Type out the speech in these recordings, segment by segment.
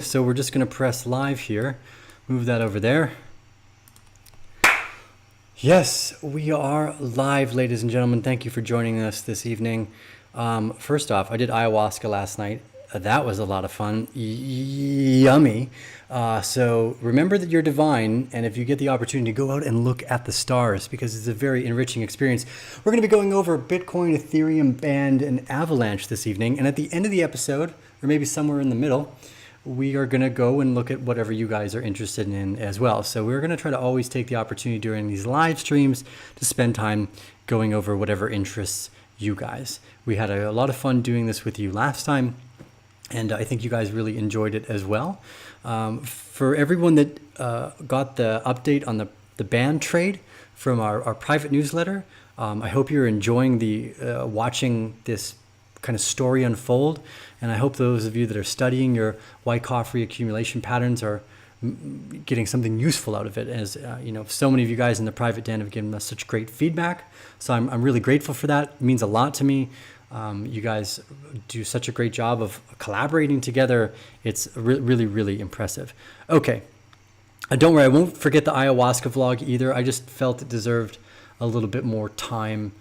So we're just going to press live here, move that over there. Yes, we are live, ladies and gentlemen. Thank you for joining us this evening. First off, I did ayahuasca last night. That was a lot of fun. Yummy. So remember that you're divine, and if you get the opportunity, go out and look at the stars because it's a very enriching experience. We're going to be going over Bitcoin, Ethereum Band, and Avalanche this evening, and at the end of the episode, or maybe somewhere in the middle, we are going to go and look at whatever you guys are interested in as well. So we're going to try to always take the opportunity during these live streams to spend time going over whatever interests you guys. We had a lot of fun doing this with you last time, and I think you guys really enjoyed it as well. For everyone that got the update on the band trade from our private newsletter, I hope you're enjoying the watching this kind of story unfold, and I hope those of you that are studying your Wyckoff reaccumulation patterns are getting something useful out of it. As you know, so many of you guys in the private den have given us such great feedback, so I'm really grateful for that. It means a lot to me. You guys do such a great job of collaborating together. It's really impressive. Okay, don't worry, I won't forget the ayahuasca vlog either. I just felt it deserved a little bit more time.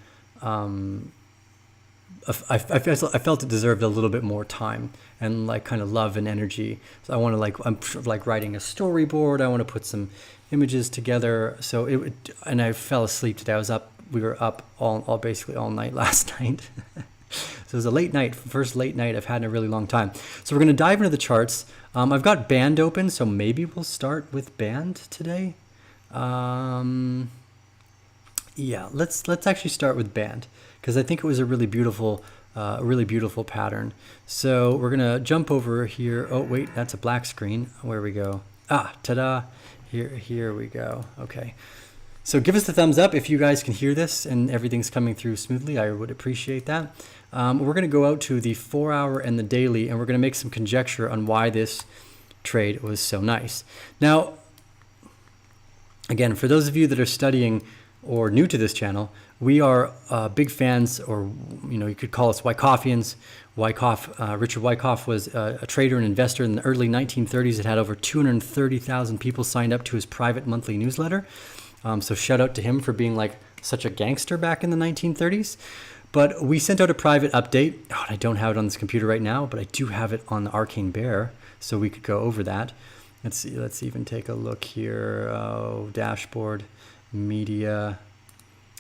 I felt it deserved a little bit more time and like kind of love and energy. So I want to I'm like writing a storyboard. I want to put some images together. So and I fell asleep today. We were up basically all night last night. So it was a late night, first late night I've had in a really long time. So we're going to dive into the charts. I've got Band open, so maybe we'll start with Band today. Yeah, let's actually start with Band, because I think it was a really beautiful pattern. So we're gonna jump over here. Oh wait, that's a black screen. Where we go? Ah, ta-da! Here we go. Okay. So give us the thumbs up if you guys can hear this and everything's coming through smoothly. I would appreciate that. We're gonna go out to the 4-hour and the daily, and we're gonna make some conjecture on why this trade was so nice. Now, again, for those of you that are studying or new to this channel, we are big fans, or you could call us Wycoffians. Richard Wyckoff was a trader and investor in the early 1930s. It had over 230,000 people signed up to his private monthly newsletter. So shout out to him for being like such a gangster back in the 1930s. But we sent out a private update. Oh, I don't have it on this computer right now, but I do have it on the Arcane Bear, so we could go over that. Let's see. Let's even take a look here. Oh, dashboard. Media.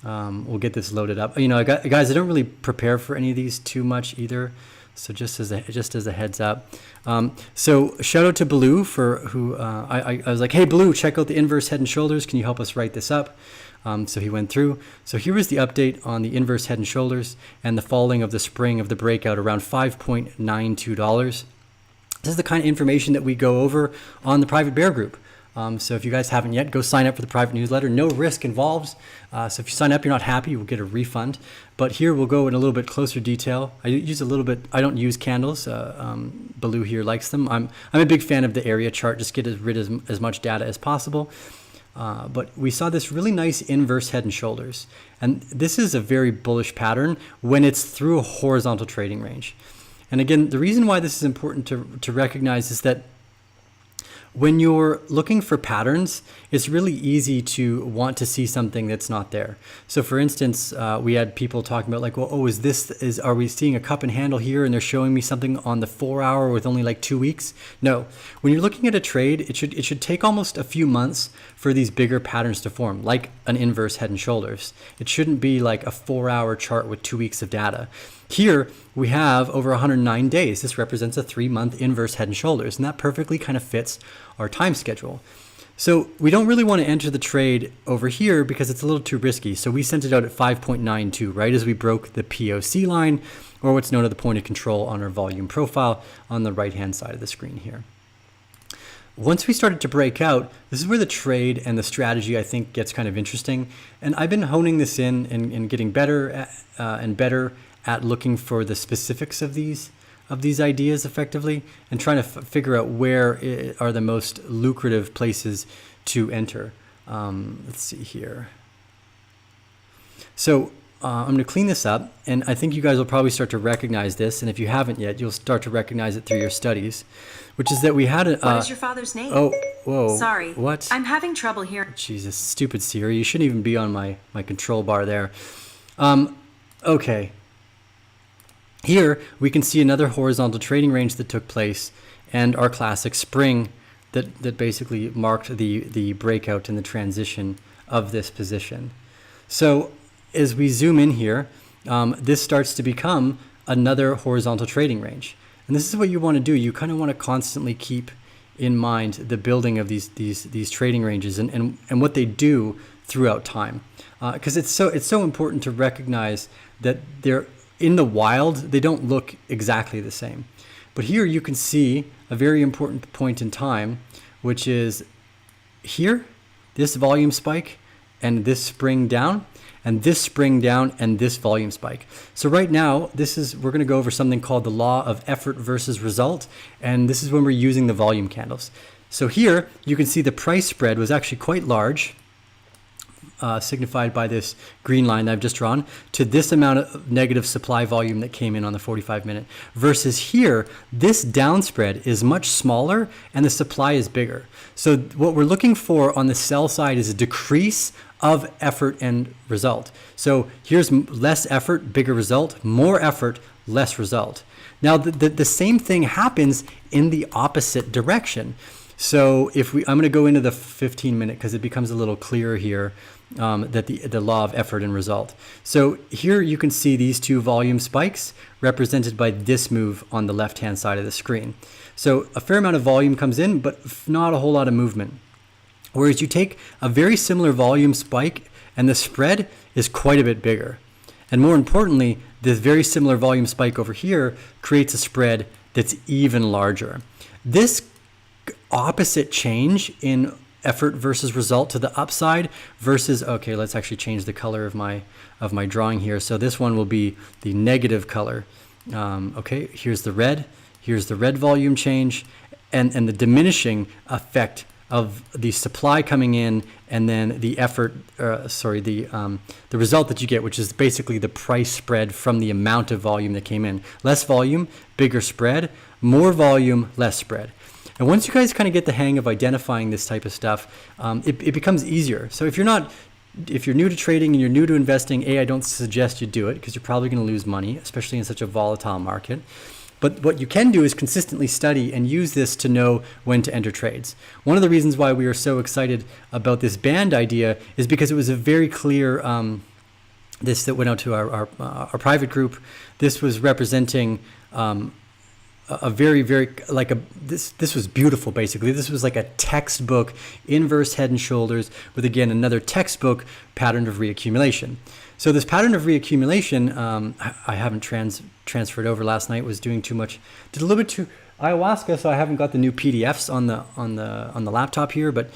We'll get this loaded up. Guys, I don't really prepare for any of these too much either, so just as a heads up. So shout out to Baloo for who I was like, hey Baloo, check out the inverse head and shoulders. Can you help us write this up? So he went through. So here was the update on the inverse head and shoulders and the falling of the spring of the breakout around $5.92. This is the kind of information that we go over on the private bear group. So if you guys haven't yet, go sign up for the private newsletter. No risk involved. So if you sign up, you're not happy, you'll get a refund. But here we'll go in a little bit closer detail. I don't use candles. Baloo here likes them. I'm a big fan of the area chart. Just get rid of as much data as possible. But we saw this really nice inverse head and shoulders. And this is a very bullish pattern when it's through a horizontal trading range. And again, the reason why this is important to recognize is that when you're looking for patterns, it's really easy to want to see something that's not there. So for instance, we had people talking about like, well, are we seeing a cup and handle here and they're showing me something on the 4-hour with only like 2 weeks? No, when you're looking at a trade, it should take almost a few months for these bigger patterns to form, like an inverse head and shoulders. It shouldn't be like a 4-hour chart with 2 weeks of data. Here we have over 109 days. This represents a 3-month inverse head and shoulders, and that perfectly kind of fits our time schedule. So we don't really want to enter the trade over here because it's a little too risky. So we sent it out at 5.92, right as we broke the POC line, or what's known as the point of control on our volume profile on the right-hand side of the screen here. Once we started to break out, this is where the trade and the strategy, I think, gets kind of interesting. And I've been honing this in and getting better and better at looking for the specifics of these ideas effectively and trying to figure out where are the most lucrative places to enter. Let's see here. So I'm going to clean this up, and I think you guys will probably start to recognize this, and if you haven't yet, you'll start to recognize it through your studies, which is that we had a... What is your father's name? Oh, whoa. Sorry. What? I'm having trouble hearing. Jesus, stupid Siri. You shouldn't even be on my control bar there. Okay. Here, we can see another horizontal trading range that took place, and our classic spring that basically marked the breakout and the transition of this position. So as we zoom in here, this starts to become another horizontal trading range. And this is what you want to do. You kind of want to constantly keep in mind the building of these trading ranges and what they do throughout time. Because it's so important to recognize that they're in the wild, they don't look exactly the same. But here you can see a very important point in time, which is here, this volume spike and this spring down, and this spring down and this volume spike. So right now, we're going to go over something called the law of effort versus result, and this is when we're using the volume candles. So here you can see the price spread was actually quite large, signified by this green line that I've just drawn, to this amount of negative supply volume that came in on the 45-minute, versus here, this down spread is much smaller and the supply is bigger. So what we're looking for on the sell side is a decrease of effort and result. So here's less effort, bigger result, more effort, less result. Now the same thing happens in the opposite direction. So I'm going to go into the 15-minute because it becomes a little clearer here, that the law of effort and result. So here you can see these two volume spikes represented by this move on the left-hand side of the screen. So a fair amount of volume comes in, but not a whole lot of movement. Whereas you take a very similar volume spike and the spread is quite a bit bigger. And more importantly, this very similar volume spike over here creates a spread that's even larger. This opposite change in effort versus result to the upside versus, okay, let's actually change the color of my drawing here. So this one will be the negative color. Okay, here's the red volume change, and the diminishing effect of the supply coming in, and then the effort, the result that you get, which is basically the price spread from the amount of volume that came in. Less volume, bigger spread, more volume, less spread. And once you guys kind of get the hang of identifying this type of stuff, it becomes easier. So if you're new to trading and you're new to investing, I don't suggest you do it because you're probably going to lose money, especially in such a volatile market. But what you can do is consistently study and use this to know when to enter trades. One of the reasons why we are so excited about this band idea is because it was a very clear, this that went out to our private group. This was representing a very, this was beautiful, basically. This was like a textbook inverse head and shoulders with, again, another textbook pattern of reaccumulation. So this pattern of reaccumulation, I haven't transferred over. Last night was doing too much, did a little bit too ayahuasca, so I haven't got the new PDFs on the laptop here. But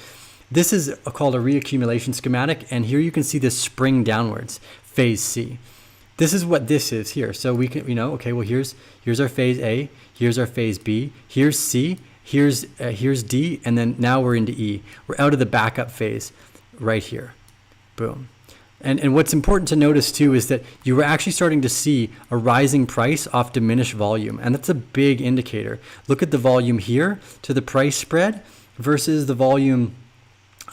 this is called a reaccumulation schematic, and here you can see this spring downwards, phase C. This is what this is here. So we can, okay, well here's our phase A, here's our phase B, here's C, here's D, and then now we're into E. We're out of the backup phase right here. Boom. And what's important to notice too is that you were actually starting to see a rising price off diminished volume, and that's a big indicator. Look at the volume here to the price spread versus the volume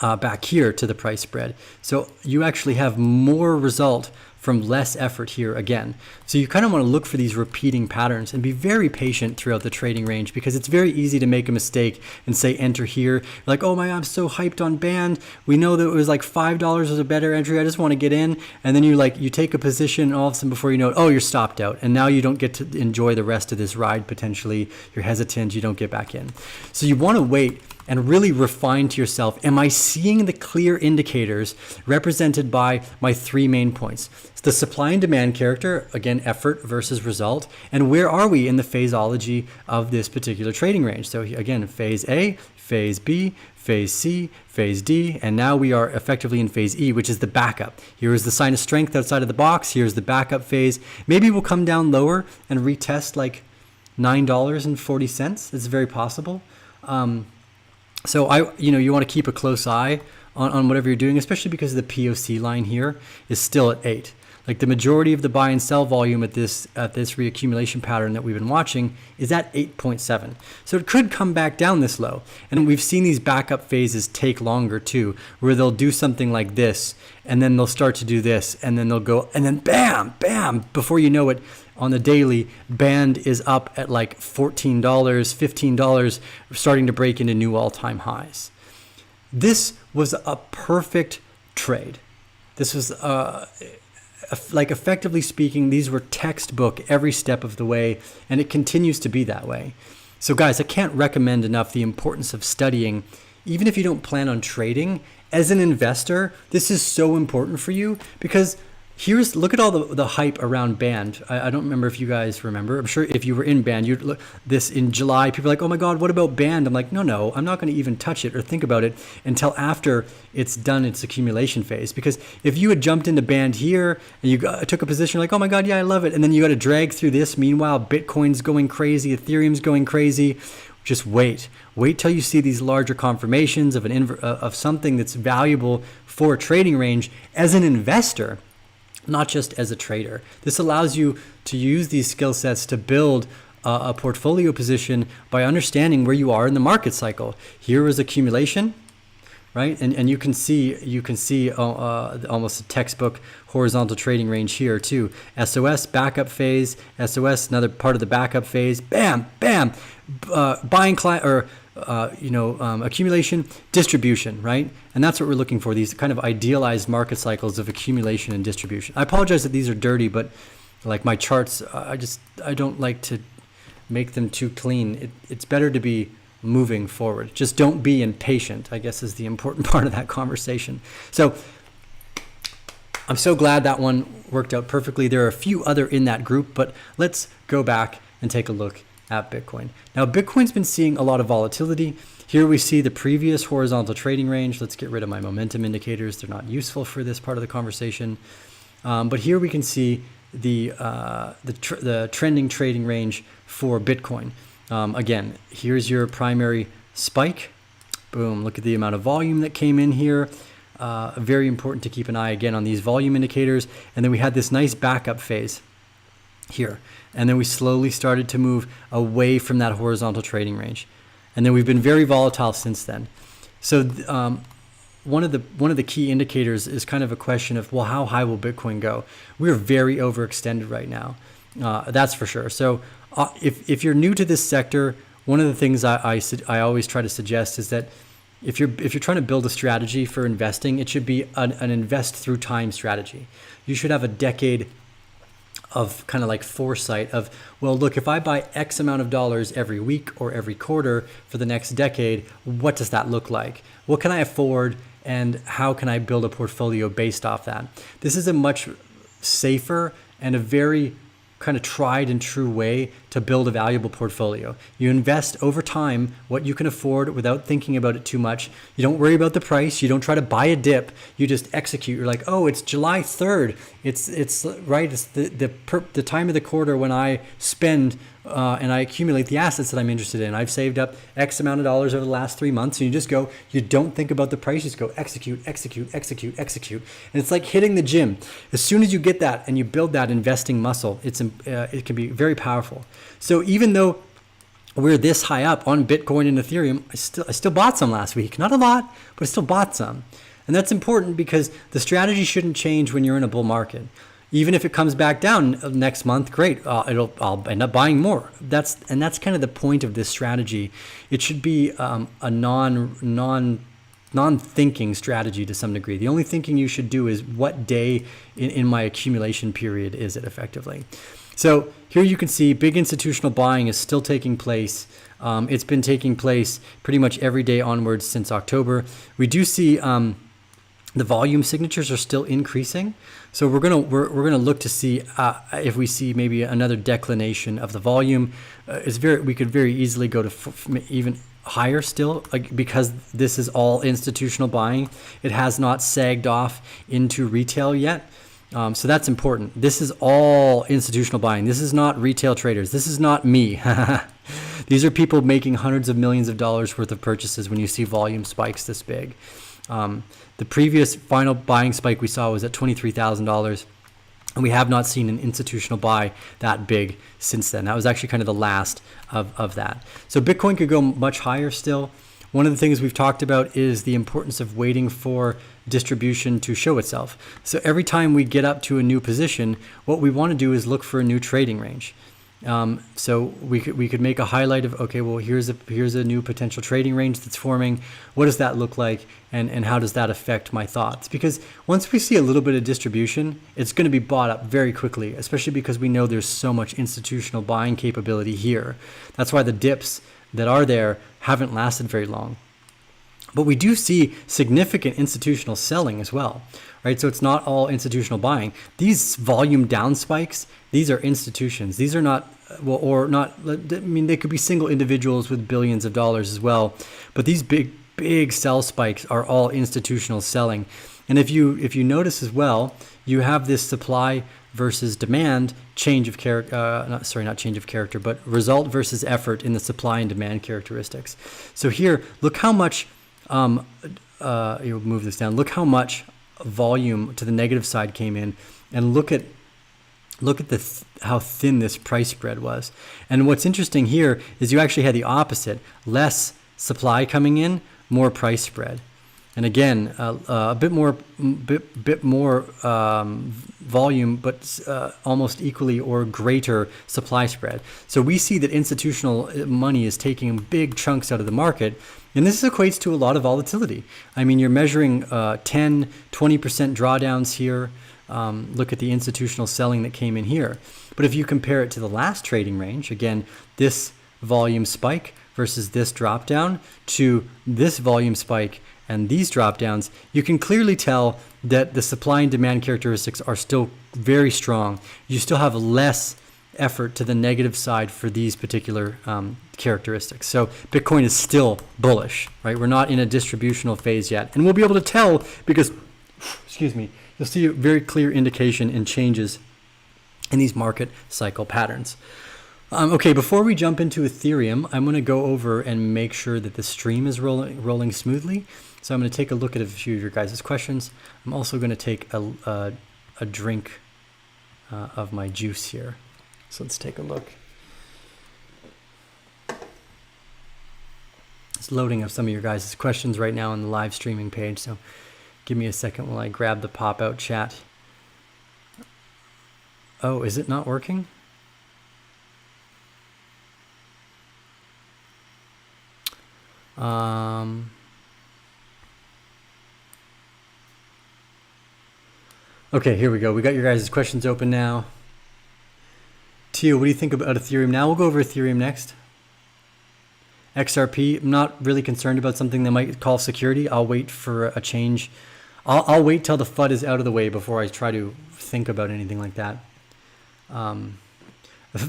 back here to the price spread. So you actually have more result from less effort here again. So you kind of want to look for these repeating patterns and be very patient throughout the trading range, because it's very easy to make a mistake and say enter here. You're like, oh my, I'm so hyped on band. We know that it was like $5 was a better entry. I just want to get in. And then you take a position, and all of a sudden before you know it, oh, you're stopped out. And now you don't get to enjoy the rest of this ride potentially. You're hesitant, you don't get back in. So you want to wait and really refine to yourself, am I seeing the clear indicators represented by my three main points? It's the supply and demand character, again, effort versus result, and where are we in the phaseology of this particular trading range? So again, phase A, phase B, phase C, phase D, and now we are effectively in phase E, which is the backup. Here is the sign of strength outside of the box. Here's the backup phase. Maybe we'll come down lower and retest like $9.40. It's very possible. So you want to keep a close eye on whatever you're doing, especially because the POC line here is still at 8. Like the majority of the buy and sell volume at this reaccumulation pattern that we've been watching is at 8.7. So it could come back down this low. And we've seen these backup phases take longer too, where they'll do something like this, and then they'll start to do this, and then they'll go, and then bam, bam, before you know it, on the daily, Band is up at like $14, $15, starting to break into new all-time highs. This was a perfect trade. This was like, effectively speaking, these were textbook every step of the way, and it continues to be that way. So guys, I can't recommend enough the importance of studying. Even if you don't plan on trading, as an investor, this is so important for you, because look at all the hype around Band. I don't remember if you guys remember. I'm sure if you were in Band, you'd look this in July. People are like, oh my God, what about Band? I'm like, no, I'm not going to even touch it or think about it until after it's done its accumulation phase. Because if you had jumped into Band here and you took a position like, oh my God, yeah, I love it, and then you got to drag through this. Meanwhile, Bitcoin's going crazy, Ethereum's going crazy. Just wait till you see these larger confirmations of something that's valuable for a trading range as an investor, not just as a trader. This allows you to use these skill sets to build a portfolio position by understanding where you are in the market cycle. Here is accumulation, right? And you can see almost a textbook horizontal trading range here too. SOS, backup phase, SOS, another part of the backup phase, bam, bam, buying client or accumulation, distribution, right? And that's what we're looking for, these kind of idealized market cycles of accumulation and distribution. I apologize that these are dirty, but like my charts, I don't like to make them too clean. It's better to be moving forward. Just don't be impatient, I guess, is the important part of that conversation. So I'm so glad that one worked out perfectly. There are a few other in that group, but let's go back and take a look at Bitcoin. Now, Bitcoin's been seeing a lot of volatility. Here we see the previous horizontal trading range. Let's get rid of my momentum indicators. They're not useful for this part of the conversation. But here we can see the trending trading range for Bitcoin. Again, here's your primary spike. Boom, look at the amount of volume that came in here. Very important to keep an eye again on these volume indicators. And then we had this nice backup phase here. And then we slowly started to move away from that horizontal trading range. And then we've been very volatile since then. So one of the key indicators is kind of a question of, well, how high will Bitcoin go? We're very overextended right now. That's for sure. So if you're new to this sector, one of the things I always try to suggest is that if you're trying to build a strategy for investing, it should be an invest through time strategy. You should have a decade of kind of like foresight of, well, look, if I buy X amount of dollars every week or every quarter for the next decade, what does that look like? What can I afford, and how can I build a portfolio based off that? This is a much safer and a very kind of tried and true way to build a valuable portfolio. You invest over time what you can afford without thinking about it too much. You don't worry about the price. You don't try to buy a dip. You just execute. You're like, oh, it's July 3rd. It's right. It's the time of the quarter when I spend and I accumulate the assets that I'm interested in. I've saved up X amount of dollars over the last 3 months. And you just go, you don't think about the price. You just go execute, execute, execute, execute. And it's like hitting the gym. As soon as you get that and you build that investing muscle, it can be very powerful. So even though we're this high up on Bitcoin and Ethereum, I still bought some last week. Not a lot, but I still bought some. And that's important because the strategy shouldn't change when you're in a bull market. Even if it comes back down next month, great. I'll end up buying more. That's kind of the point of this strategy. It should be a non-thinking strategy to some degree. The only thinking you should do is what day in my accumulation period is it effectively. So here you can see big institutional buying is still taking place. It's been taking place pretty much every day onwards since October. We do see the volume signatures are still increasing. So we're gonna look to see if we see maybe another declination of the volume. We could very easily go to even higher still, because this is all institutional buying. It has not sagged off into retail yet. So that's important. This is all institutional buying. This is not retail traders. This is not me. These are people making hundreds of millions of dollars worth of purchases when you see volume spikes this big. The previous final buying spike we saw was at $23,000. And we have not seen an institutional buy that big since then. That was actually kind of the last of that. So Bitcoin could go much higher still. One of the things we've talked about is the importance of waiting for distribution to show itself. So every time we get up to a new position, what we want to do is look for a new trading range. So we could make a highlight of, okay, well, here's a new potential trading range that's forming. What does that look like? And how does that affect my thoughts? Because once we see a little bit of distribution, it's going to be bought up very quickly, especially because we know there's so much institutional buying capability here. That's why the dips that are there haven't lasted very long. But we do see significant institutional selling as well, right? So it's not all institutional buying. These volume down spikes, these are institutions. These are not, well, or not, I mean, they could be single individuals with billions of dollars as well. But these big sell spikes are all institutional selling. And if you notice as well, you have this supply versus demand change of character, not change of character, but result versus effort in the supply and demand characteristics. So here, look how much, you'll move this down. Look how much volume to the negative side came in, and look at how thin this price spread was. And what's interesting here is you actually had the opposite: less supply coming in, more price spread. And again, a bit more volume, but almost equally or greater supply spread. So we see that institutional money is taking big chunks out of the market, and this equates to a lot of volatility. I mean, you're measuring 10, 20% drawdowns here. Look at the institutional selling that came in here. But if you compare it to the last trading range, again, this volume spike versus this drop down to this volume spike and these drop downs, you can clearly tell that the supply and demand characteristics are still very strong. You still have less effort to the negative side for these particular characteristics. So Bitcoin is still bullish, right? We're not in a distributional phase yet. And we'll be able to tell because, excuse me, you'll see a very clear indication in changes in these market cycle patterns. Okay, before we jump into Ethereum, I'm going to go over and make sure that the stream is rolling smoothly. So I'm going to take a look at a few of your guys' questions. I'm also going to take a drink of my juice here. So let's take a look. It's loading up some of your guys' questions right now on the live streaming page. So give me a second while I grab the pop-out chat. Oh, is it not working? Okay, here we go. We got your guys' questions open now. Tio, what do you think about Ethereum now? We'll go over Ethereum next. XRP, I'm not really concerned about something they might call security. I'll wait for a change. I'll wait till the FUD is out of the way before I try to think about anything like that.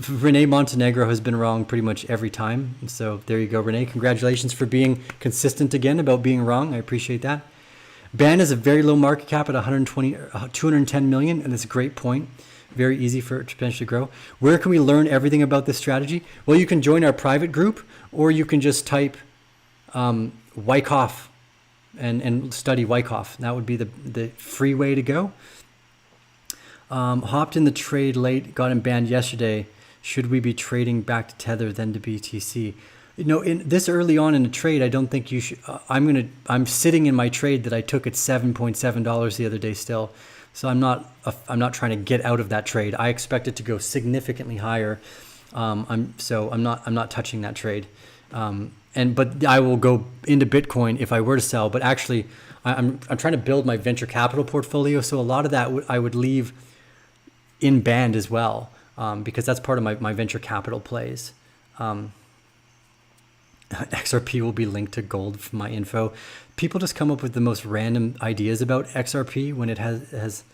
Renee Montenegro has been wrong pretty much every time. So there you go, Renee. Congratulations for being consistent again about being wrong. I appreciate that. Band is a very low market cap at 210 million, and that's a great point. Very easy for it to potentially grow. Where can we learn everything about this strategy? Well, you can join our private group, or you can just type Wyckoff and study Wyckoff. That would be the free way to go. Hopped in the trade late, got him banned yesterday. Should we be trading back to Tether then to BTC? You know, in this early on in the trade, I don't think you should. I'm sitting in my trade that I took at $7.7 the other day still. So I'm not trying to get out of that trade. I expect it to go significantly higher. I'm not touching that trade. But I will go into Bitcoin if I were to sell. But actually, I'm trying to build my venture capital portfolio. So a lot of that I would leave in Band as well, because that's part of my venture capital plays. XRP will be linked to gold for my info. People just come up with the most random ideas about XRP when it has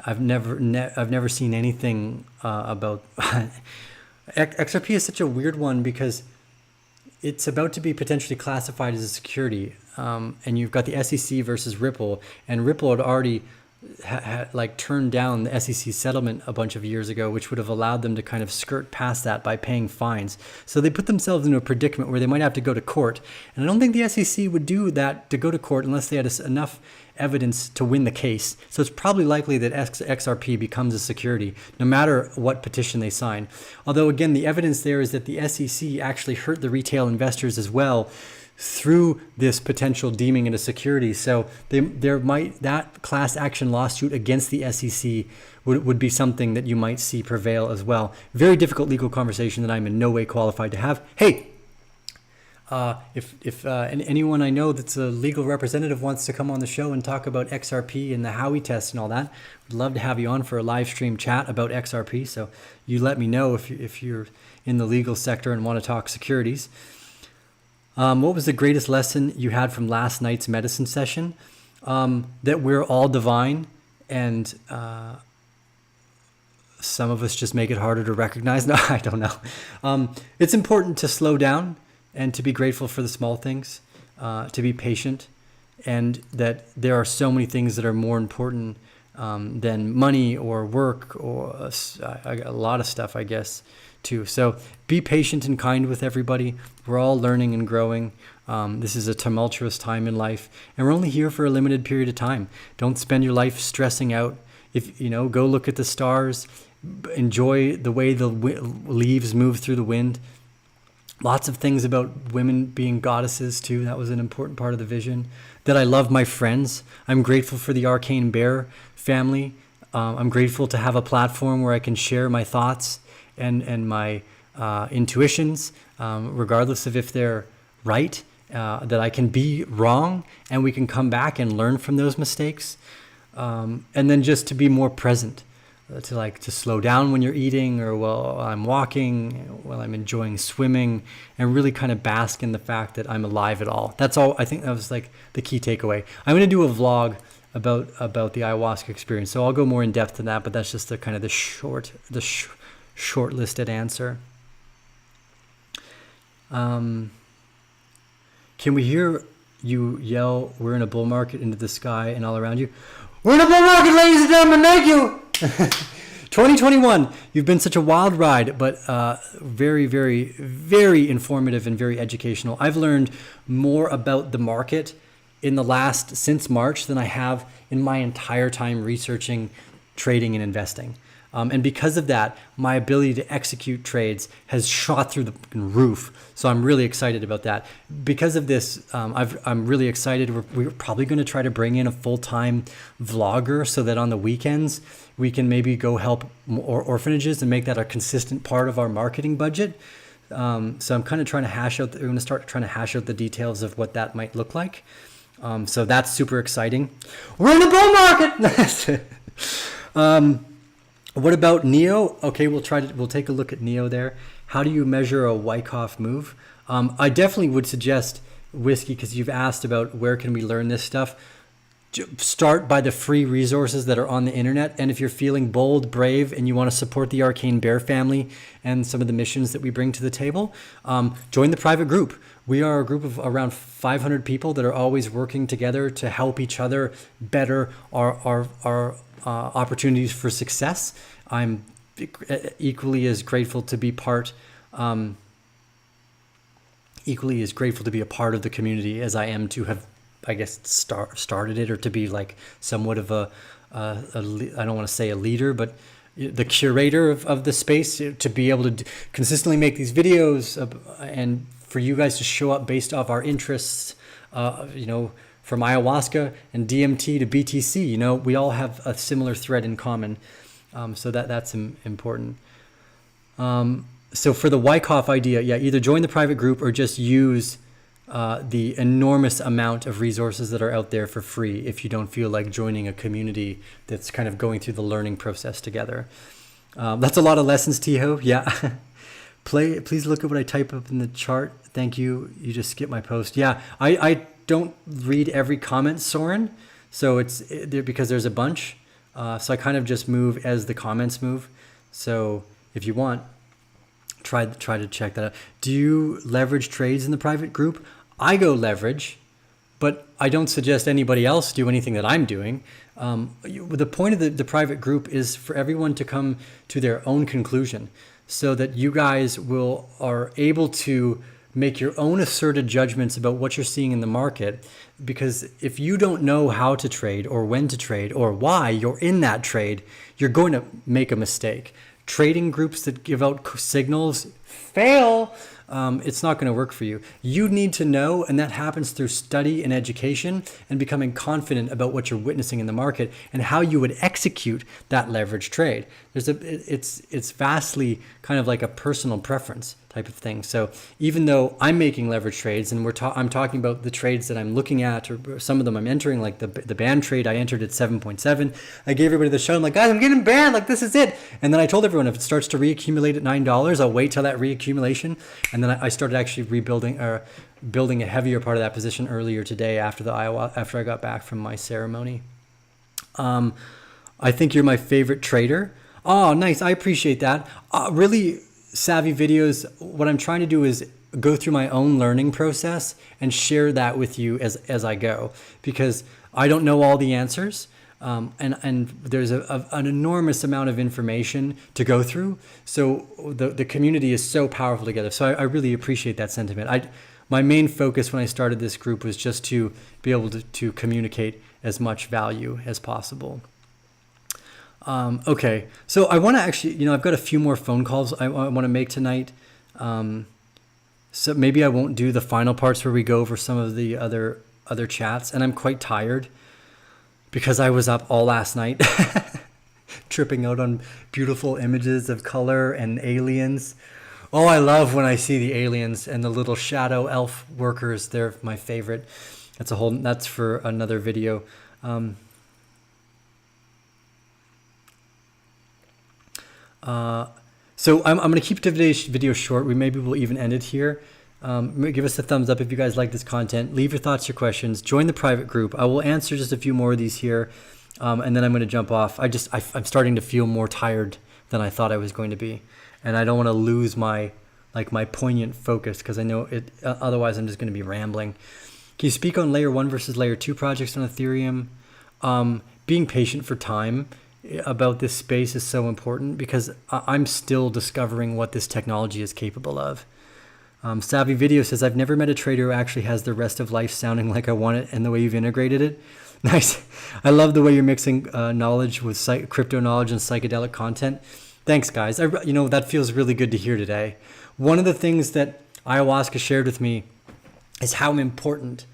I've never seen anything about XRP is such a weird one because it's about to be potentially classified as a security, and you've got the SEC versus Ripple, and Ripple had already like turned down the SEC settlement a bunch of years ago, which would have allowed them to kind of skirt past that by paying fines. So they put themselves into a predicament where they might have to go to court. And I don't think the SEC would do that, to go to court, unless they had enough evidence to win the case. So it's probably likely that XRP becomes a security, no matter what petition they sign. Although, again, the evidence there is that the SEC actually hurt the retail investors as well through this potential deeming it a security. So that class action lawsuit against the SEC would be something that you might see prevail as well. Very difficult legal conversation that I'm in no way qualified to have. Hey, if anyone I know that's a legal representative wants to come on the show and talk about XRP and the Howey test and all that, I'd love to have you on for a live stream chat about XRP. So you let me know if you're in the legal sector and want to talk securities. What was the greatest lesson you had from last night's medicine session? That we're all divine, and some of us just make it harder to recognize. No, I don't know. It's important to slow down and to be grateful for the small things, to be patient, and that there are so many things that are more important than money or work or a lot of stuff, I guess, too. So be patient and kind with everybody. We're all learning and growing. This is a tumultuous time in life, and we're only here for a limited period of time. Don't spend your life stressing out. If go look at the stars, enjoy the way the leaves move through the wind. Lots of things about women being goddesses too. That was an important part of the vision. That I love my friends. I'm grateful for the Arcane Bear family. I'm grateful to have a platform where I can share my thoughts and my intuitions, regardless of if they're right, that I can be wrong and we can come back and learn from those mistakes. And then just to be more present, to slow down when you're eating or while I'm walking, while I'm enjoying swimming, and really kind of bask in the fact that I'm alive at all. That's all. I think that was like the key takeaway. I'm going to do a vlog about the ayahuasca experience, so I'll go more in depth to that, but that's just the kind of the short-listed answer. Can we hear you yell, "We're in a bull market," into the sky and all around you? We're in a bull market, ladies and gentlemen, thank you! 2021, you've been such a wild ride, but very, very, very informative and very educational. I've learned more about the market since March than I have in my entire time researching trading and investing. And because of that, my ability to execute trades has shot through the roof. So I'm really excited about that. Because of this, I'm really excited. We're probably going to try to bring in a full-time vlogger so that on the weekends we can maybe go help more orphanages and make that a consistent part of our marketing budget. So I'm kind of trying to we're going to start trying to hash out the details of what that might look like. So that's super exciting. We're in the bull market! What about Neo? Okay, we'll take a look at Neo there. How do you measure a Wyckoff move? I definitely would suggest Whiskey, because you've asked about where can we learn this stuff. Start by the free resources that are on the internet. And if you're feeling bold, brave, and you want to support the Arcane Bear family and some of the missions that we bring to the table, join the private group. We are a group of around 500 people that are always working together to help each other better our opportunities for success. I'm equally as grateful to be a part of the community as I am to have, I guess, started it, or to be like somewhat of I don't want to say a leader, but the curator of the space, to be able to consistently make these videos and for you guys to show up based off our interests, from ayahuasca and DMT to BTC, we all have a similar thread in common. So that's important. So for the Wyckoff idea, either join the private group or just use the enormous amount of resources that are out there for free if you don't feel like joining a community that's kind of going through the learning process together. That's a lot of lessons, Tiho. Yeah. Please look at what I type up in the chart. Thank you. You just skipped my post. Yeah, I don't read every comment, Soren. So it's because there's a bunch. So I kind of just move as the comments move. So if you want, try to check that out. Do you leverage trades in the private group? I go leverage, but I don't suggest anybody else do anything that I'm doing. The point of the private group is for everyone to come to their own conclusion, so that you guys are able to make your own asserted judgments about what you're seeing in the market. Because if you don't know how to trade or when to trade or why you're in that trade, you're going to make a mistake. Trading groups that give out signals fail. It's not going to work for you. You need to know, and that happens through study and education and becoming confident about what you're witnessing in the market and how you would execute that leverage trade. It's vastly kind of like a personal preference type of thing. So even though I'm making leverage trades and I'm talking about the trades that I'm looking at, or some of them I'm entering, like the band trade I entered at 7.7. I gave everybody the show. I'm like, guys, I'm getting banned. Like, this is it. And then I told everyone if it starts to reaccumulate at $9, I'll wait till that reaccumulation. And then I started actually building a heavier part of that position earlier today after I got back from my ceremony. I think you're my favorite trader. Oh, nice. I appreciate that. Really savvy videos. What I'm trying to do is go through my own learning process and share that with you as I go, because I don't know all the answers. And there's an enormous amount of information to go through. So the community is so powerful together. So I really appreciate that sentiment. My main focus when I started this group was just to be able to communicate as much value as possible. Okay, so I want to actually, I've got a few more phone calls I want to make tonight. So maybe I won't do the final parts where we go over some of the other chats. And I'm quite tired because I was up all last night tripping out on beautiful images of color and aliens. Oh, I love when I see the aliens and the little shadow elf workers. They're my favorite. That's for another video. So I'm going to keep today's video short. Maybe we'll even end it here. Give us a thumbs up if you guys like this content. Leave your thoughts, your questions. Join the private group. I will answer just a few more of these here, and then I'm going to jump off. I'm starting to feel more tired than I thought I was going to be, and I don't want to lose my poignant focus, because I know it. Otherwise, I'm just going to be rambling. Can you speak on layer 1 versus layer 2 projects on Ethereum? Being patient for time about this space is so important, because I'm still discovering what this technology is capable of. Savvy Video says, I've never met a trader who actually has the rest of life sounding like I want it, and the way you've integrated it. Nice. I love the way you're mixing knowledge with crypto knowledge and psychedelic content. Thanks, guys. That feels really good to hear today. One of the things that Ayahuasca shared with me is how important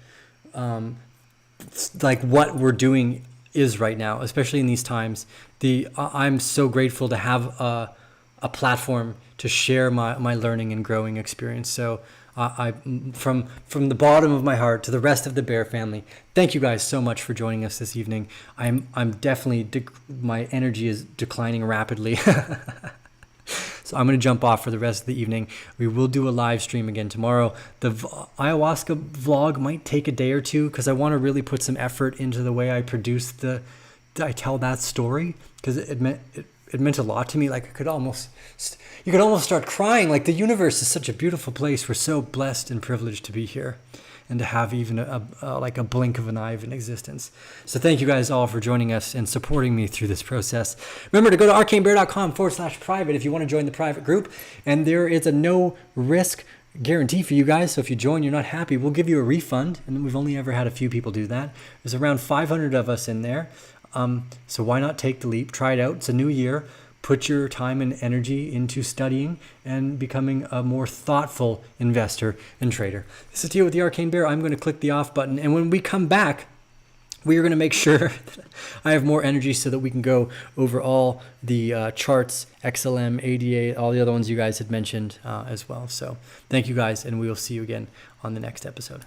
what we're doing is right now, especially in these times. I'm so grateful to have a platform to share my learning and growing experience. So from the bottom of my heart to the rest of the Bear family, thank you guys so much for joining us this evening. I'm definitely my energy is declining rapidly. So I'm going to jump off for the rest of the evening. We will do a live stream again tomorrow. The ayahuasca vlog might take a day or two, because I want to really put some effort into the way I produce I tell that story, because it meant a lot to me. Like, you could almost start crying. Like, the universe is such a beautiful place. We're so blessed and privileged to be here, and to have even a blink of an eye of an existence. So thank you guys all for joining us and supporting me through this process. Remember to go to arcanebear.com/private if you want to join the private group. And there is a no risk guarantee for you guys. So if you join, you're not happy, we'll give you a refund. And we've only ever had a few people do that. There's around 500 of us in there. So why not take the leap? Try it out. It's a new year. Put your time and energy into studying and becoming a more thoughtful investor and trader. This is Tio with the Arcane Bear. I'm going to click the off button. And when we come back, we are going to make sure that I have more energy so that we can go over all the charts, XLM, ADA, all the other ones you guys had mentioned as well. So thank you guys, and we will see you again on the next episode.